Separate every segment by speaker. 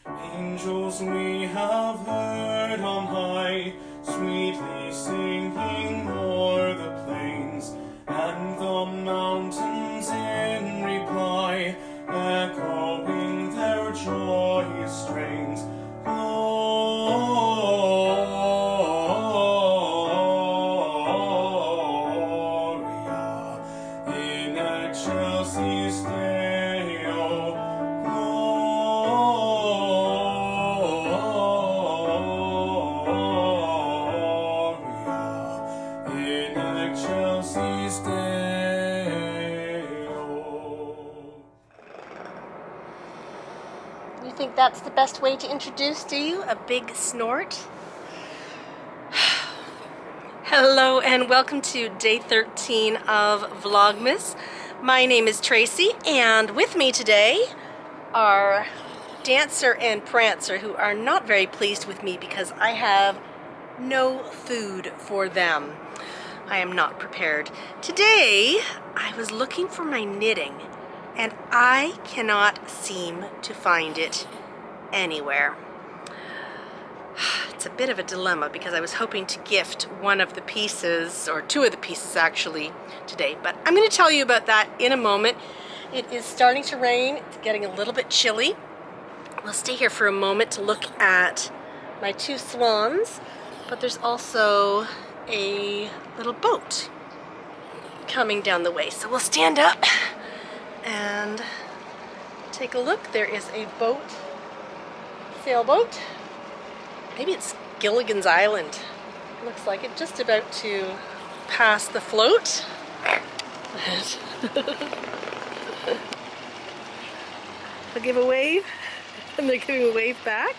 Speaker 1: Angels we have heard on high, sweetly singing o'er the plains, and the mountains in reply, echoing their joyous strains. Gloria in excelsis Deo. Gloria in excelsis Deo.
Speaker 2: You think that's the best way to introduce, do you? A big snort? Hello and welcome to day 13 of Vlogmas. My name is Tracy, and with me today are Dancer and Prancer, who are not very pleased with me because I have no food for them. I am not prepared. Today, I was looking for my knitting, and I cannot seem to find it anywhere. It's a bit of a dilemma because I was hoping to gift one of the pieces, or two of the pieces actually, today, but I'm going to tell you about that in a moment. It is starting to rain. It's getting a little bit chilly. We'll stay here for a moment to look at my two swans, but there's also a little boat coming down the way. So we'll stand up and take a look. There is a boat, sailboat. Maybe it's Gilligan's Island. Looks like it, just about to pass the float. I'll give a wave, and they're giving a wave back.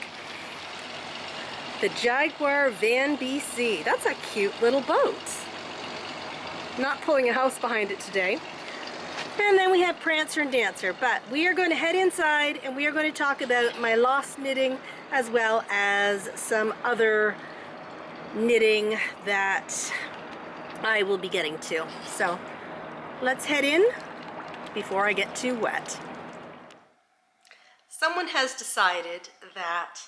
Speaker 2: The Jaguar Van BC. That's a cute little boat. Not pulling a house behind it today. And then we have Prancer and Dancer, but we are going to head inside and we are going to talk about my lost knitting as well as some other knitting that I will be getting to. So let's head in before I get too wet. Someone has decided that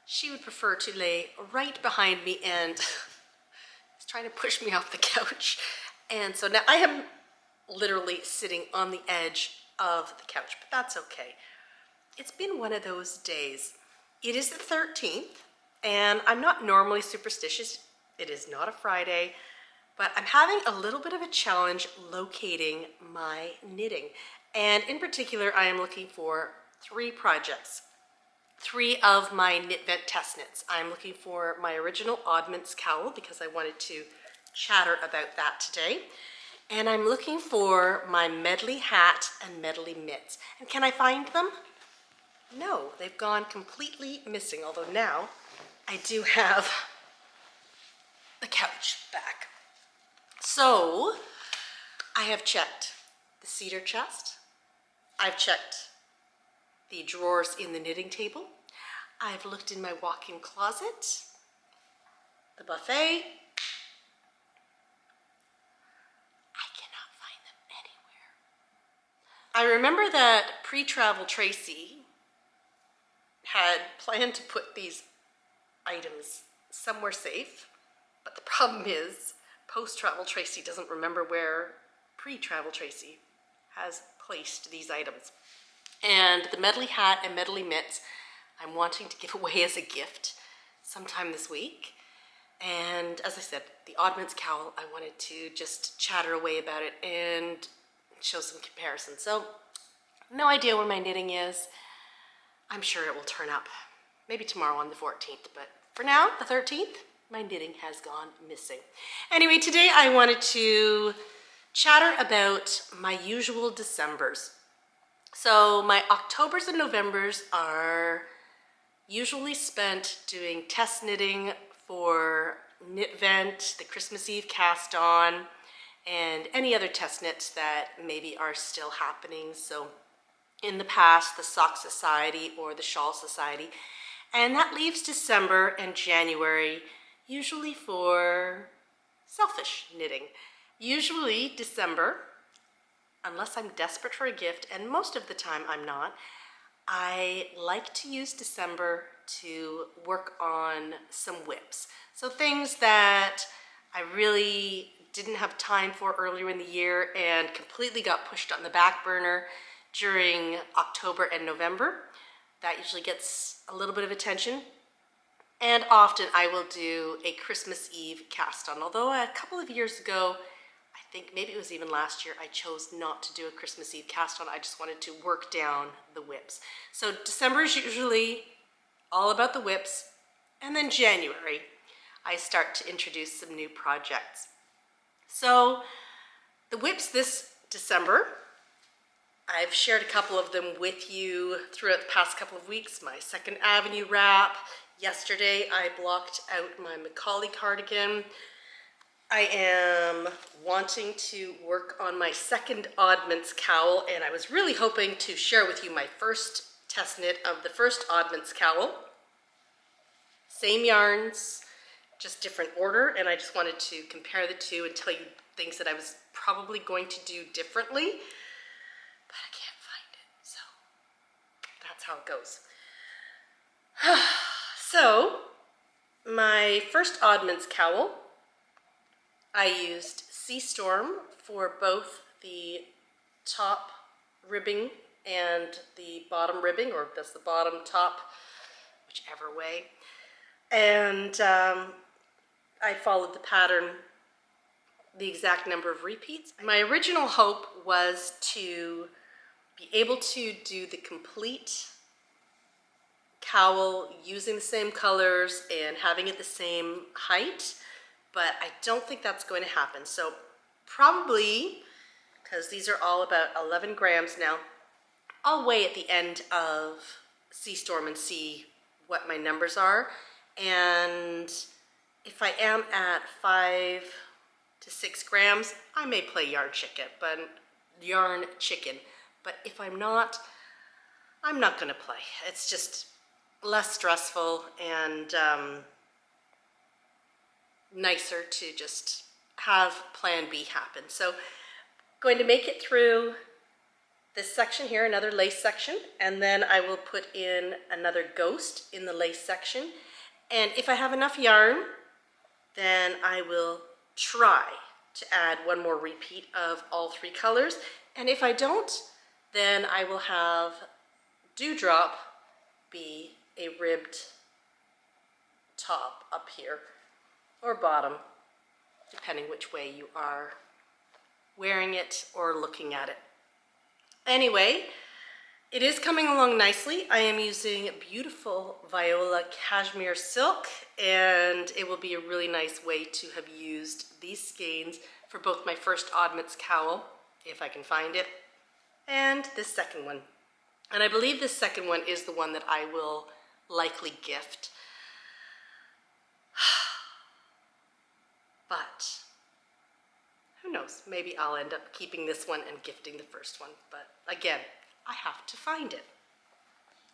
Speaker 2: she would prefer to lay right behind me and is trying to push me off the couch. And so now I am literally sitting on the edge of the couch, but that's okay. It's been one of those days. It is the 13th, and I'm not normally superstitious. It is not a Friday, but I'm having a little bit of a challenge locating my knitting. And in particular, I am looking for 3 projects. 3 of my Knit Vent test knits. I'm looking for my original Oddments cowl because I wanted to chatter about that today. And I'm looking for my medley hat and medley mitts. And can I find them? No, they've gone completely missing, although now I do have the couch back. So I have checked the cedar chest. I've checked the drawers in the knitting table. I've looked in my walk-in closet, the buffet. I remember that pre-travel Tracy had planned to put these items somewhere safe, but the problem is post-travel Tracy doesn't remember where pre-travel Tracy has placed these items. And the medley hat and medley mitts I'm wanting to give away as a gift sometime this week. And as I said, the Oddments cowl, I wanted to just chatter away about it and show some comparisons. So, no idea where my knitting is. I'm sure it will turn up maybe tomorrow on the 14th, but for now, the 13th, my knitting has gone missing. Anyway, today I wanted to chatter about my usual Decembers. So my Octobers and Novembers are usually spent doing test knitting for Knit Vent, the Christmas Eve cast on, and any other test knits that maybe are still happening. So in the past, the Sock Society or the Shawl Society. And that leaves December and January usually for selfish knitting. Usually December, unless I'm desperate for a gift, and most of the time I'm not, I like to use December to work on some whips. So things that I really didn't have time for earlier in the year and completely got pushed on the back burner during October and November. That usually gets a little bit of attention. And often I will do a Christmas Eve cast on. Although a couple of years ago, I think maybe it was even last year, I chose not to do a Christmas Eve cast on. I just wanted to work down the whips. So December is usually all about the whips. And then January, I start to introduce some new projects. So the whips this December, I've shared a couple of them with you throughout the past couple of weeks. My Second Avenue wrap. Yesterday I blocked out my Macaulay cardigan. I am wanting to work on my second Oddments cowl, and I was really hoping to share with you my first test knit of the first Oddments cowl. Same yarns, just different order, and I just wanted to compare the two and tell you things that I was probably going to do differently, but I can't find it, so that's how it goes. So, my first Oddments cowl, I used Sea Storm for both the top ribbing and the bottom ribbing, or that's the bottom top, whichever way. And I followed the pattern, the exact number of repeats. My original hope was to be able to do the complete cowl using the same colors and having it the same height, but I don't think that's going to happen. So probably, because these are all about 11 grams now, I'll weigh at the end of Sea Storm and see what my numbers are. And if I am at 5 to 6 grams, I may play yarn chicken, but if I'm not gonna play. It's just less stressful and nicer to just have plan B happen. So going to make it through this section here, another lace section, and then I will put in another ghost in the lace section. And if I have enough yarn, then I will try to add one more repeat of all three colors. And if I don't, then I will have Dewdrop be a ribbed top up here, or bottom, depending which way you are wearing it or looking at it. Anyway, it is coming along nicely. I am using beautiful Viola cashmere silk, and it will be a really nice way to have used these skeins for both my first Oddments cowl, if I can find it, and this second one. And I believe this second one is the one that I will likely gift. But who knows, maybe I'll end up keeping this one and gifting the first one. But again, I have to find it.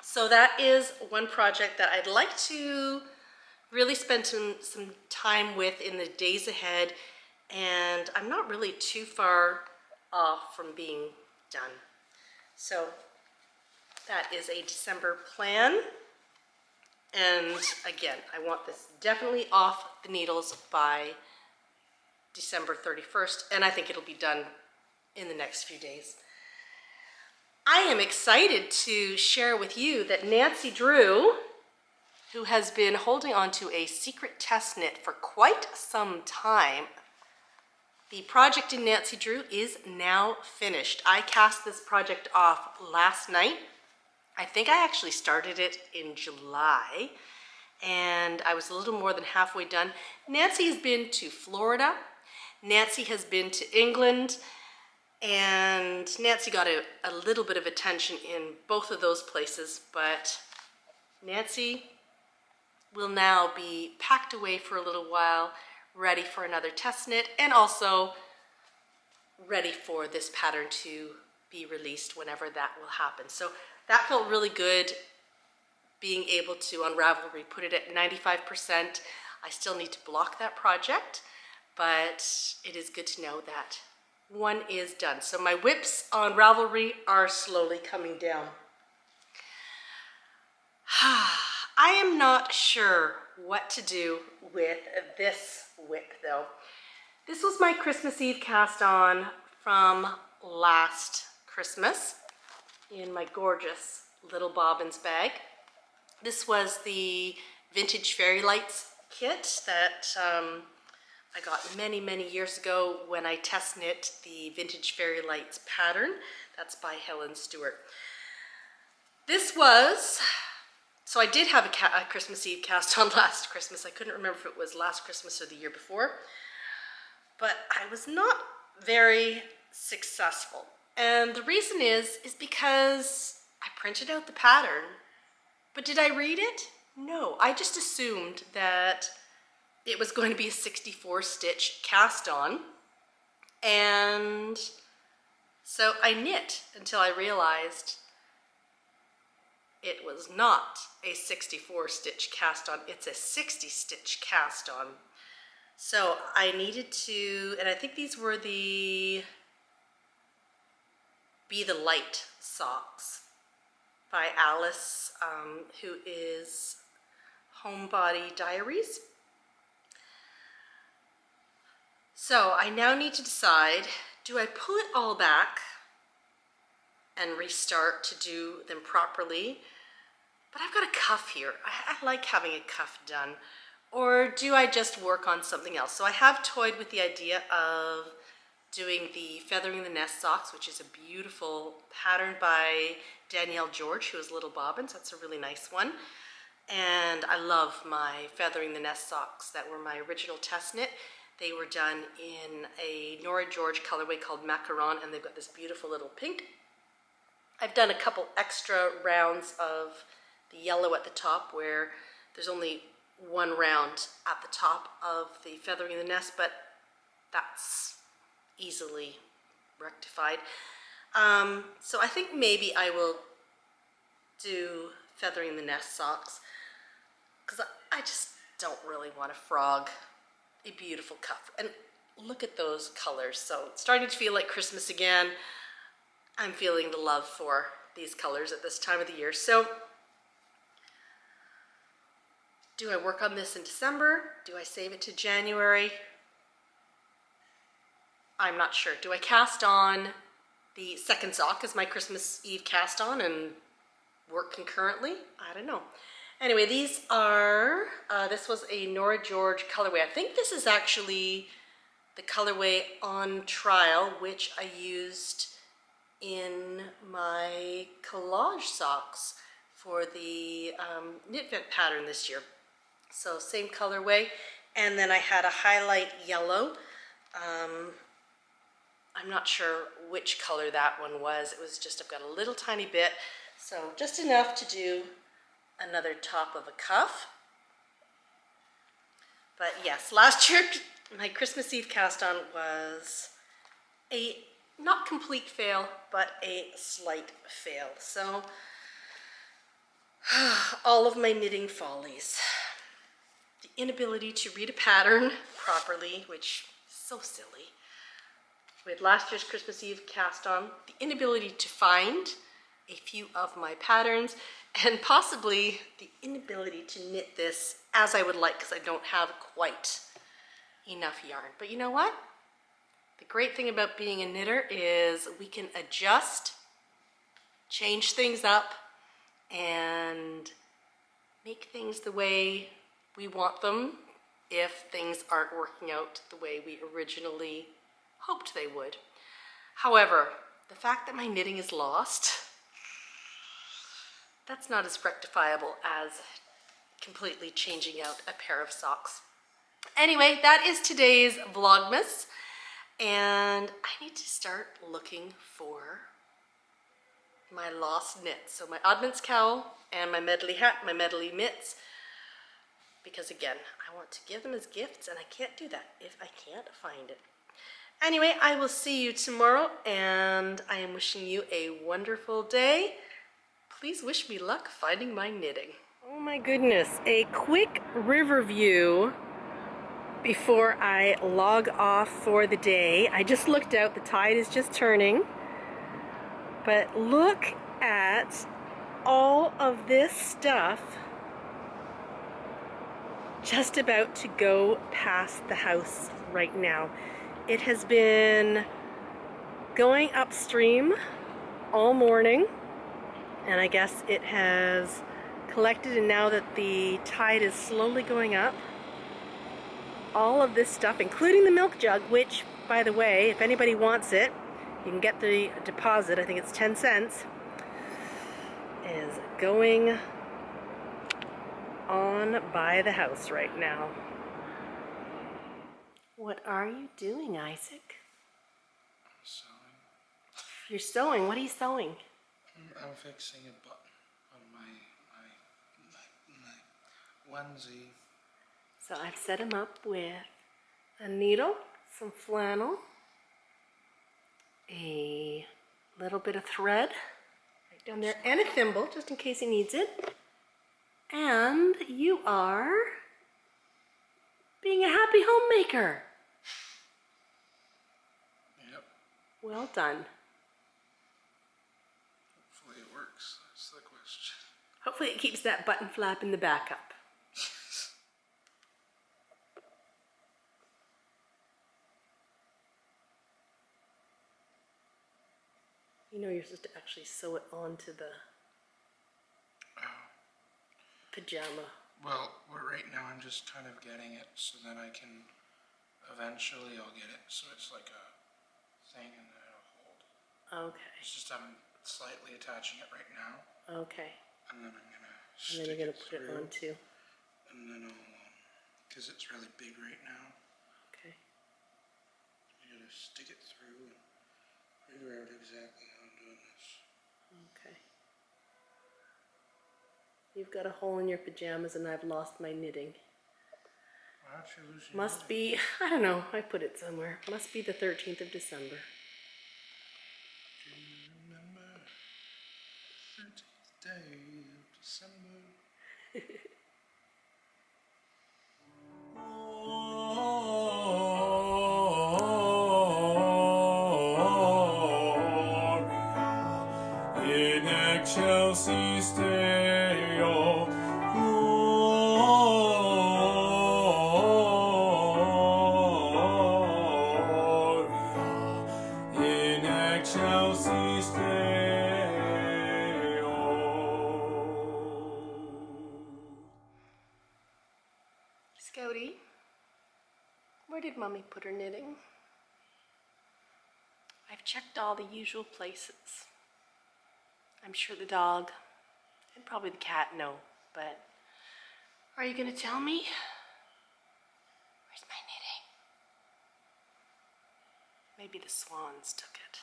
Speaker 2: So that is one project that I'd like to really spend some time with in the days ahead, and I'm not really too far off from being done. So that is a December plan. And again, I want this definitely off the needles by December 31st, and I think it'll be done in the next few days. I am excited to share with you that Nancy Drew, who has been holding on to a secret test knit for quite some time, the project in Nancy Drew is now finished. I cast this project off last night. I think I actually started it in July, and I was a little more than halfway done. Nancy has been to Florida. Nancy has been to England, and Nancy got a little bit of attention in both of those places, but Nancy will now be packed away for a little while, ready for another test knit, and also ready for this pattern to be released whenever that will happen. So that felt really good, being able to on Ravelry put it at 95%. I still need to block that project, but it is good to know that one is done. So my whips on Ravelry are slowly coming down. am not sure what to do with this whip though. This was my Christmas Eve cast on from last Christmas in my gorgeous little bobbins bag. This was the vintage fairy lights kit that I got many, many years ago when I test knit the vintage fairy lights pattern. That's by Helen Stewart. This was, so I did have a Christmas Eve cast on last Christmas. I couldn't remember if it was last Christmas or the year before, but I was not very successful. And the reason is because I printed out the pattern, but did I read it? No, I just assumed that it was going to be a 64 stitch cast on. And so I knit until I realized it was not a 64 stitch cast on, it's a 60 stitch cast on. So I needed to, and I think these were the Be the Light socks by Alice, who is Homebody Diaries. So I now need to decide, do I pull it all back and restart to do them properly? But I've got a cuff here. I like having a cuff done. Or do I just work on something else? So I have toyed with the idea of doing the Feathering the Nest socks, which is a beautiful pattern by Danielle George, who is Little Bobbins. That's a really nice one. And I love my Feathering the Nest socks that were my original test knit. They were done in a Nora George colorway called Macaron, and they've got this beautiful little pink. I've done a couple extra rounds of the yellow at the top where there's only one round at the top of the Feathering the Nest, but that's easily rectified. So I think maybe I will do Feathering the Nest socks because I just don't really want to frog a beautiful cuff. And look at those colors. So it's starting to feel like Christmas again. I'm feeling the love for these colors at this time of the year. So do I work on this in December? Do I save it to January? I'm not sure. Do I cast on the second sock as my Christmas Eve cast on and work concurrently? I don't know. Anyway, these are, this was a Nora George colorway. I think this is actually the colorway on trial, which I used in my collage socks for the knit vent pattern this year. So same colorway. And then I had a highlight yellow. I'm not sure which color that one was. It was just, I've got a little tiny bit. So just enough to do another top of a cuff. But yes, last year my Christmas Eve cast on was a not complete fail, but a slight fail. So all of my knitting follies. The inability to read a pattern properly, which is so silly. We had last year's Christmas Eve cast on, the inability to find a few of my patterns, and possibly the inability to knit this as I would like because I don't have quite enough yarn. But you know what? The great thing about being a knitter is we can adjust, change things up, and make things the way we want them if things aren't working out the way we originally hoped they would. However, the fact that my knitting is lost, that's not as rectifiable as completely changing out a pair of socks. Anyway, that is today's Vlogmas, and I need to start looking for my lost knits. So my Oddments cowl and my medley hat, my medley mitts, because again, I want to give them as gifts and I can't do that if I can't find it. Anyway, I will see you tomorrow, and I am wishing you a wonderful day. Please wish me luck finding my knitting. Oh my goodness, a quick river view before I log off for the day. I just looked out, the tide is just turning, but look at all of this stuff just about to go past the house right now. It has been going upstream all morning, and I guess it has collected, and now that the tide is slowly going up, all of this stuff, including the milk jug, which, by the way, if anybody wants it, you can get the deposit, I think it's 10 cents, is going on by the house right now. What are you doing, Isaac?
Speaker 1: I'm sewing.
Speaker 2: You're sewing. What are you sewing?
Speaker 1: I'm fixing a button on my onesie.
Speaker 2: So I've set him up with a needle, some flannel, a little bit of thread right down there, and a thimble just in case he needs it. And you are being a happy homemaker.
Speaker 1: Yep.
Speaker 2: Well done.
Speaker 1: Hopefully it works. That's the question.
Speaker 2: Hopefully it keeps that button flap in the back up. You know you're supposed to actually sew it onto the pajama.
Speaker 1: Well, right now I'm just kind of getting it so then I can, eventually I'll get it so it's like a thing and then it'll hold.
Speaker 2: Okay.
Speaker 1: It's just I'm slightly attaching it right now.
Speaker 2: Okay.
Speaker 1: And then I'm gonna
Speaker 2: And
Speaker 1: stick
Speaker 2: then you're going
Speaker 1: it
Speaker 2: to put it
Speaker 1: through,
Speaker 2: on too.
Speaker 1: and then I'll, because it's really big right now,
Speaker 2: Okay.
Speaker 1: I'm gonna stick it through and figure out exactly how I'm doing this.
Speaker 2: Okay. You've got a hole in your pajamas and I've lost my knitting.
Speaker 1: Why don't you lose your
Speaker 2: Must be, I don't know, I put it somewhere. Must be the 13th of December.
Speaker 1: Do you remember the 13th day of December? In excelsis Deo, Gloria, in excelsis Deo.
Speaker 2: Scouty, where did Mommy put her knitting? I've checked all the usual places. I'm sure the dog and probably the cat know, but are you going to tell me? Where's my knitting? Maybe the swans took it.